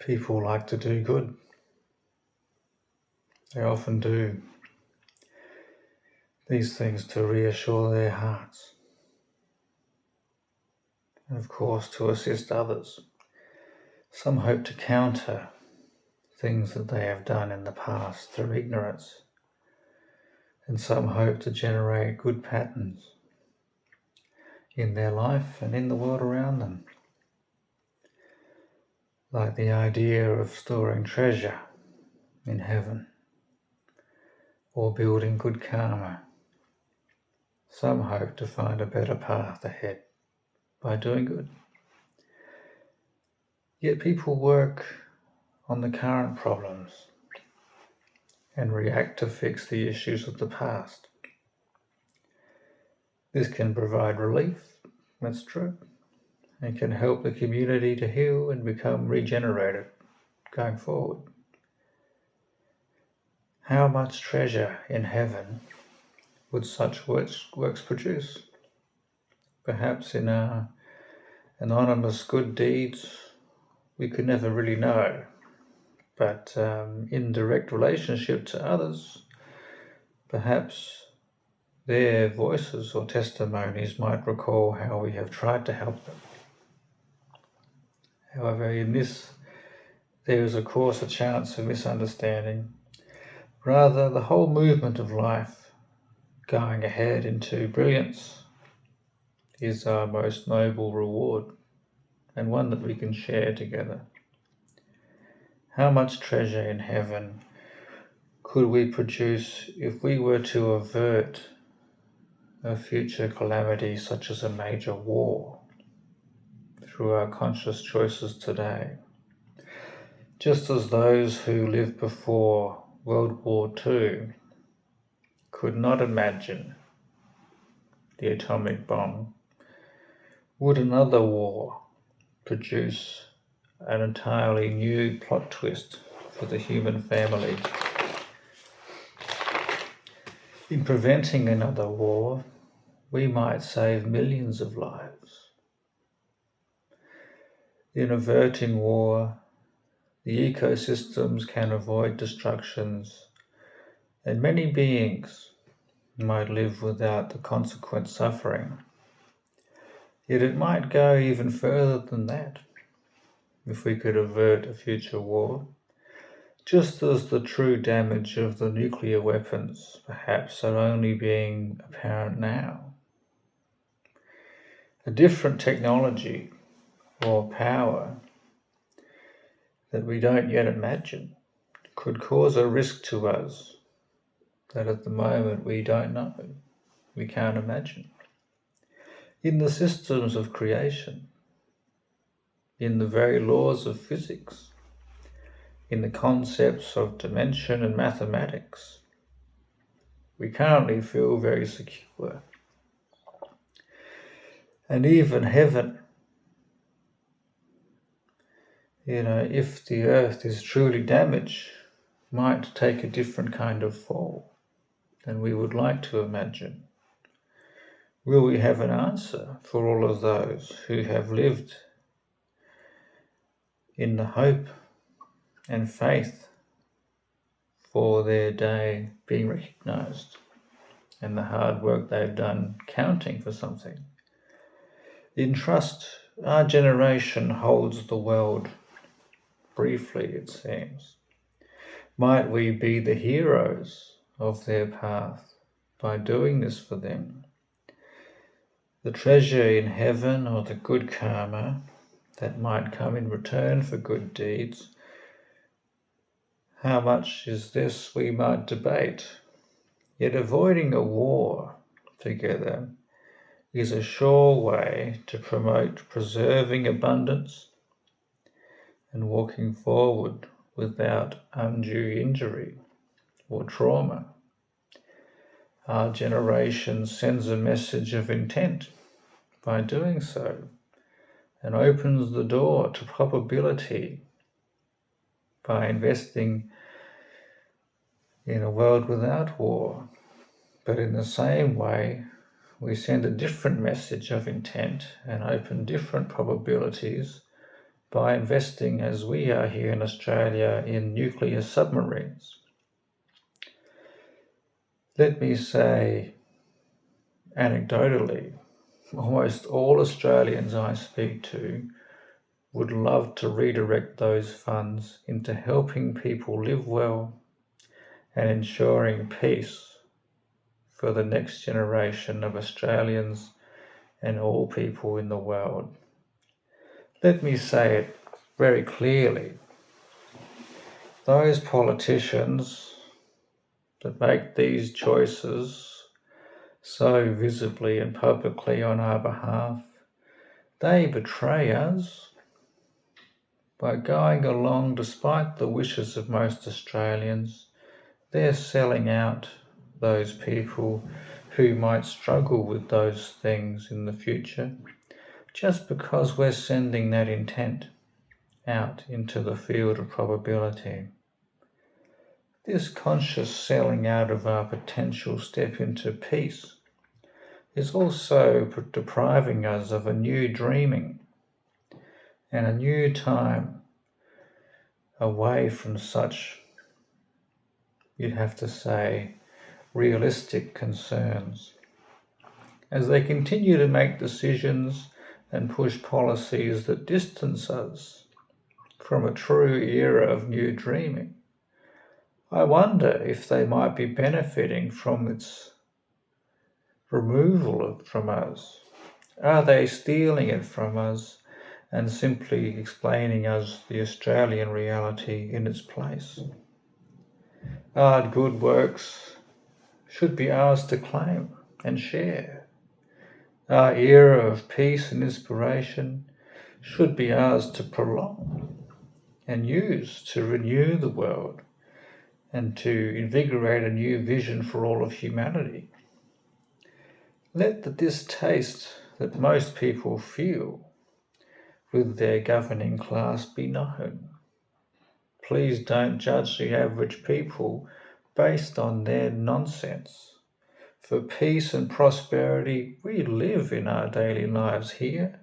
People like to do good. They often do these things to reassure their hearts and, of course, to assist others. Some hope to counter things that they have done in the past through ignorance, and some hope to generate good patterns in their life and in the world around them, like the idea of storing treasure in heaven or building good karma. Some hope to find a better path ahead by doing good. Yet people work on the current problems and react to fix the issues of the past. This can provide relief, that's true, and can help the community to heal and become regenerated going forward. How much treasure in heaven would such works produce? Perhaps in our anonymous good deeds we could never really know, but in direct relationship to others, perhaps their voices or testimonies might recall how we have tried to help them. However, in this, there is of course a chance of misunderstanding. Rather, the whole movement of life going ahead into brilliance is our most noble reward, and one that we can share together. How much treasure in heaven could we produce if we were to avert a future calamity such as a major war through our conscious choices today? Just as those who lived before World War II could not imagine the atomic bomb, would another war produce an entirely new plot twist for the human family? In preventing another war, we might save millions of lives. In averting war, the ecosystems can avoid destructions, and many beings might live without the consequent suffering. Yet it might go even further than that if we could avert a future war, just as the true damage of the nuclear weapons perhaps are only being apparent now. A different technology or power that we don't yet imagine could cause a risk to us that at the moment we don't know, we can't imagine. In the systems of creation, in the very laws of physics, in the concepts of dimension and mathematics, we currently feel very secure. And even heaven, if the earth is truly damaged, might take a different kind of fall than we would like to imagine. Will we have an answer for all of those who have lived in the hope and faith for their day being recognized and the hard work they've done counting for something? In trust, our generation holds the world briefly, it seems. Might we be the heroes of their path by doing this for them? The treasure in heaven, or the good karma that might come in return for good deeds, how much is this we might debate. Yet avoiding a war together is a sure way to promote preserving abundance and walking forward without undue injury or trauma. Our generation sends a message of intent by doing so and opens the door to probability by investing in a world without war. But in the same way, we send a different message of intent and open different probabilities by investing, as we are here in Australia, in nuclear submarines. Let me say, anecdotally, almost all Australians I speak to would love to redirect those funds into helping people live well and ensuring peace for the next generation of Australians and all people in the world. Let me say it very clearly. Those politicians that make these choices so visibly and publicly on our behalf, they betray us by going along despite the wishes of most Australians. They're selling out those people who might struggle with those things in the future just because we're sending that intent out into the field of probability. This conscious selling out of our potential step into peace is also depriving us of a new dreaming and a new time away from such, you'd have to say, realistic concerns. As they continue to make decisions and push policies that distance us from a true era of new dreaming, I wonder if they might be benefiting from its removal from us. Are they stealing it from us and simply explaining us the Australian reality in its place? Our good works should be ours to claim and share. Our era of peace and inspiration should be ours to prolong and use to renew the world and to invigorate a new vision for all of humanity. Let the distaste that most people feel with their governing class be known. Please don't judge the average people based on their nonsense. For peace and prosperity, we live in our daily lives here.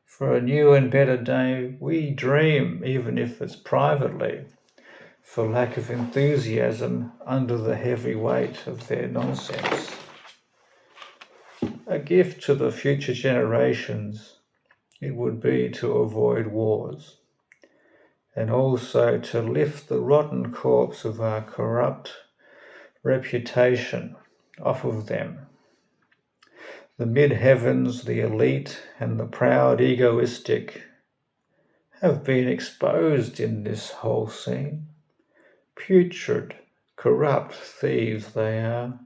For a new and better day, we dream, even if it's privately, for lack of enthusiasm under the heavy weight of their nonsense. A gift to the future generations it would be to avoid wars, and also to lift the rotten corpse of our corrupt reputation off of them. The mid-heavens, the elite, and the proud egoistic have been exposed in this whole scene. Putrid, corrupt thieves they are,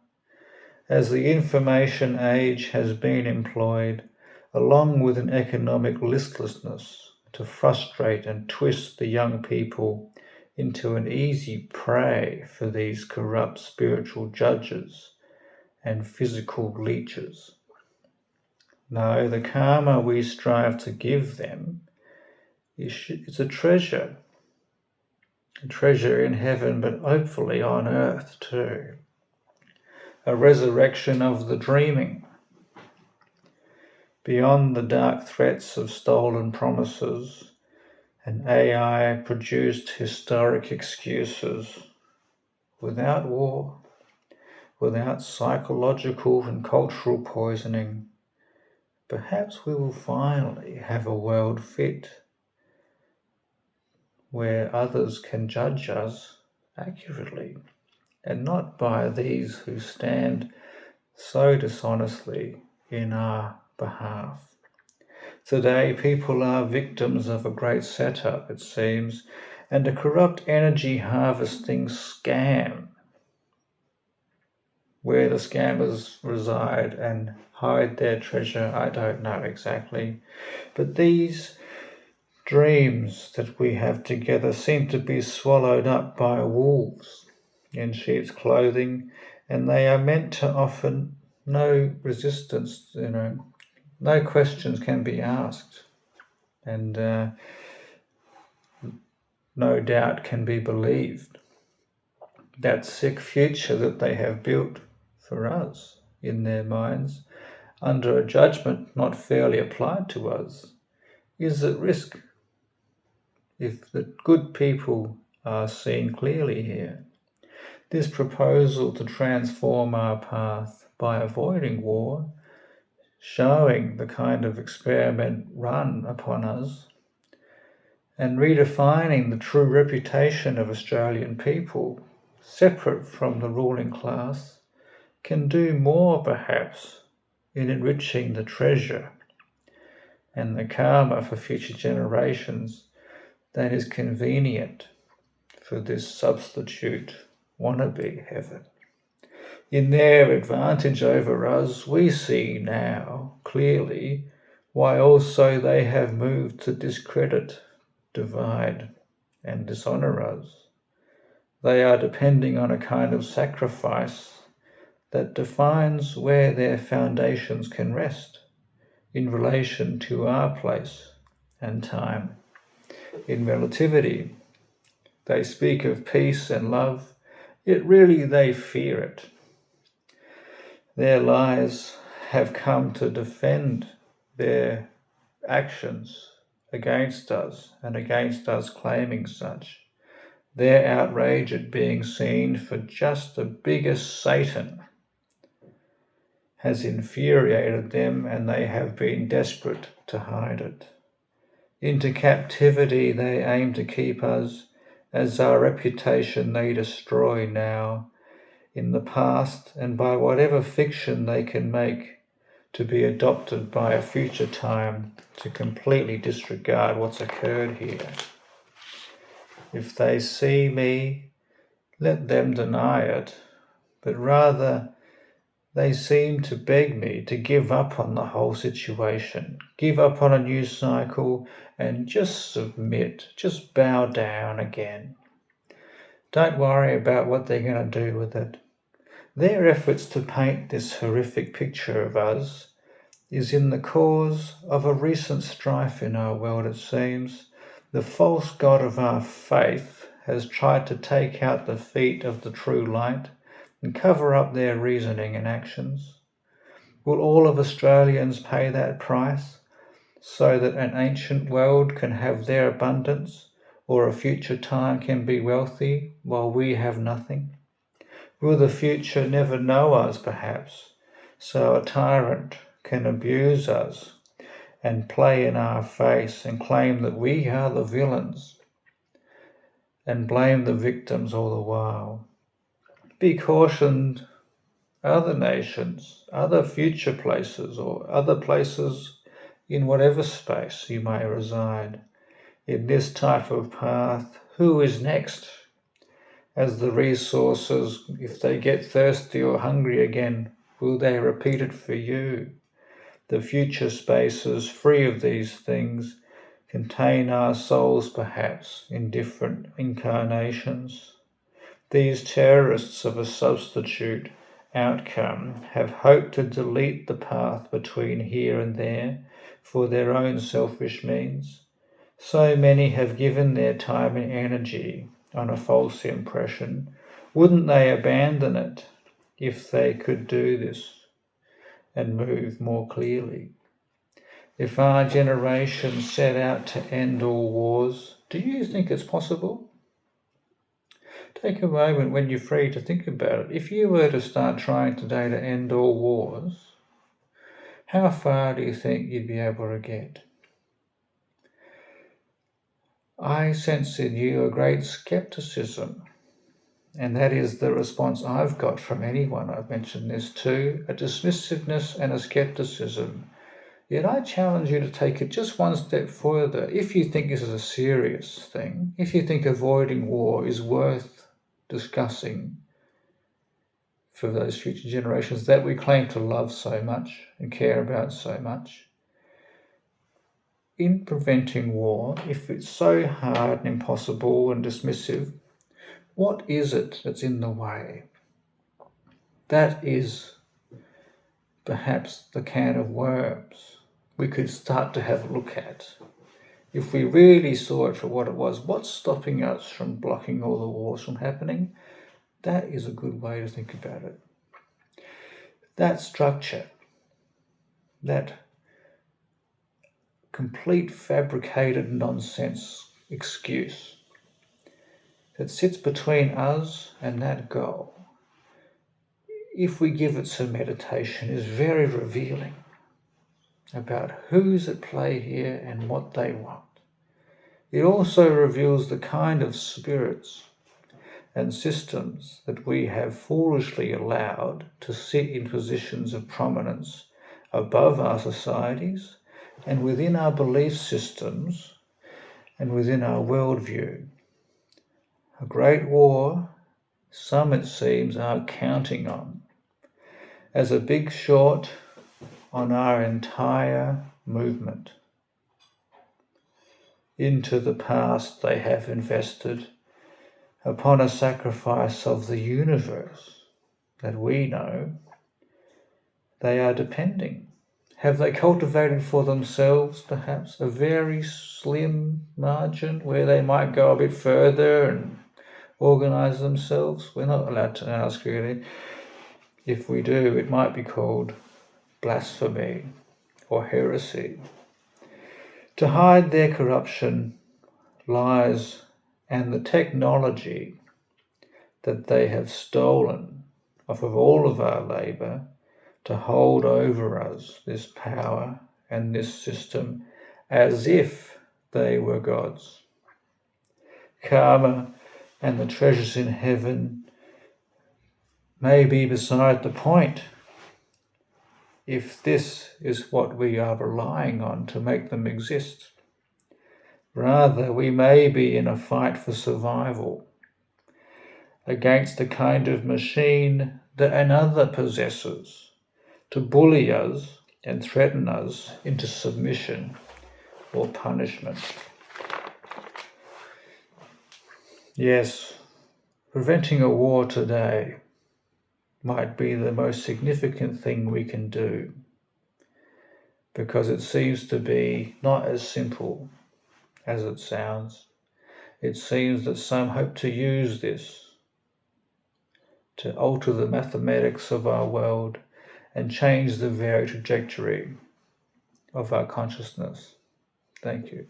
as the information age has been employed, along with an economic listlessness, to frustrate and twist the young people into an easy prey for these corrupt spiritual judges and physical leeches. No, the karma we strive to give them is a treasure in heaven, but hopefully on earth too. A resurrection of the dreaming. Beyond the dark threats of stolen promises and AI-produced historic excuses, without war, without psychological and cultural poisoning, perhaps we will finally have a world fit where others can judge us accurately and not by these who stand so dishonestly in our behalf. Today, people are victims of a great setup, it seems, and a corrupt energy harvesting scam. Where the scammers reside and hide their treasure, I don't know exactly. But these dreams that we have together seem to be swallowed up by wolves in sheep's clothing, and they are meant to offer no resistance, no questions can be asked, and no doubt can be believed. That sick future that they have built for us in their minds, under a judgment not fairly applied to us, is at risk if the good people are seen clearly here. This proposal to transform our path by avoiding war, showing the kind of experiment run upon us, and redefining the true reputation of Australian people, separate from the ruling class, can do more perhaps in enriching the treasure and the karma for future generations than is convenient for this substitute wannabe heaven. In their advantage over us, we see now clearly why also they have moved to discredit, divide, and dishonour us. They are depending on a kind of sacrifice that defines where their foundations can rest in relation to our place and time. In relativity, they speak of peace and love, yet really they fear it. Their lies have come to defend their actions against us and against us claiming such. Their outrage at being seen for just the biggest Satan has infuriated them, and they have been desperate to hide it. Into captivity they aim to keep us, as our reputation they destroy now, in the past, and by whatever fiction they can make to be adopted by a future time to completely disregard what's occurred here. If they see me, let them deny it, but rather they seem to beg me to give up on the whole situation, give up on a new cycle, and just submit, just bow down again. Don't worry about what they're going to do with it. Their efforts to paint this horrific picture of us is in the cause of a recent strife in our world, it seems. The false god of our faith has tried to take out the feet of the true light and cover up their reasoning and actions. Will all of Australians pay that price so that an ancient world can have their abundance, or a future time can be wealthy while we have nothing? Will the future never know us, perhaps, so a tyrant can abuse us and play in our face and claim that we are the villains and blame the victims all the while? Be cautioned, other nations, other future places, or other places in whatever space you may reside, in this type of path, who is next? As the resources, if they get thirsty or hungry again, will they repeat it for you? The future spaces, free of these things, contain our souls perhaps in different incarnations. These terrorists of a substitute outcome have hoped to delete the path between here and there for their own selfish means. So many have given their time and energy on a false impression. Wouldn't they abandon it if they could do this and move more clearly? If our generation set out to end all wars, do you think it's possible? Take a moment when you're free to think about it. If you were to start trying today to end all wars, how far do you think you'd be able to get? I sense in you a great skepticism, and that is the response I've got from anyone I've mentioned this to, a dismissiveness and a skepticism. Yet I challenge you to take it just one step further. If you think this is a serious thing, if you think avoiding war is worth discussing for those future generations that we claim to love so much and care about so much, in preventing war, if it's so hard and impossible and dismissive, what is it that's in the way? That is perhaps the can of worms we could start to have a look at. If we really saw it for what it was, what's stopping us from blocking all the wars from happening? That is a good way to think about it. That structure, that complete fabricated nonsense excuse that sits between us and that goal, if we give it some meditation, is very revealing about who's at play here and what they want. It also reveals the kind of spirits and systems that we have foolishly allowed to sit in positions of prominence above our societies and within our belief systems and within our worldview. A great war, some it seems are counting on, as a big short on our entire movement. Into the past they have invested upon a sacrifice of the universe that we know. They are depending. Have they cultivated for themselves perhaps a very slim margin where they might go a bit further and organise themselves? We're not allowed to ask really. If we do, it might be called blasphemy or heresy. To hide their corruption, lies, and the technology that they have stolen off of all of our labour to hold over us this power and this system as if they were gods. Karma and the treasures in heaven may be beside the point if this is what we are relying on to make them exist. Rather, we may be in a fight for survival against the kind of machine that another possesses to bully us and threaten us into submission or punishment. Yes, preventing a war today might be the most significant thing we can do, because it seems to be not as simple as it sounds. It seems that some hope to use this to alter the mathematics of our world and change the very trajectory of our consciousness. Thank you.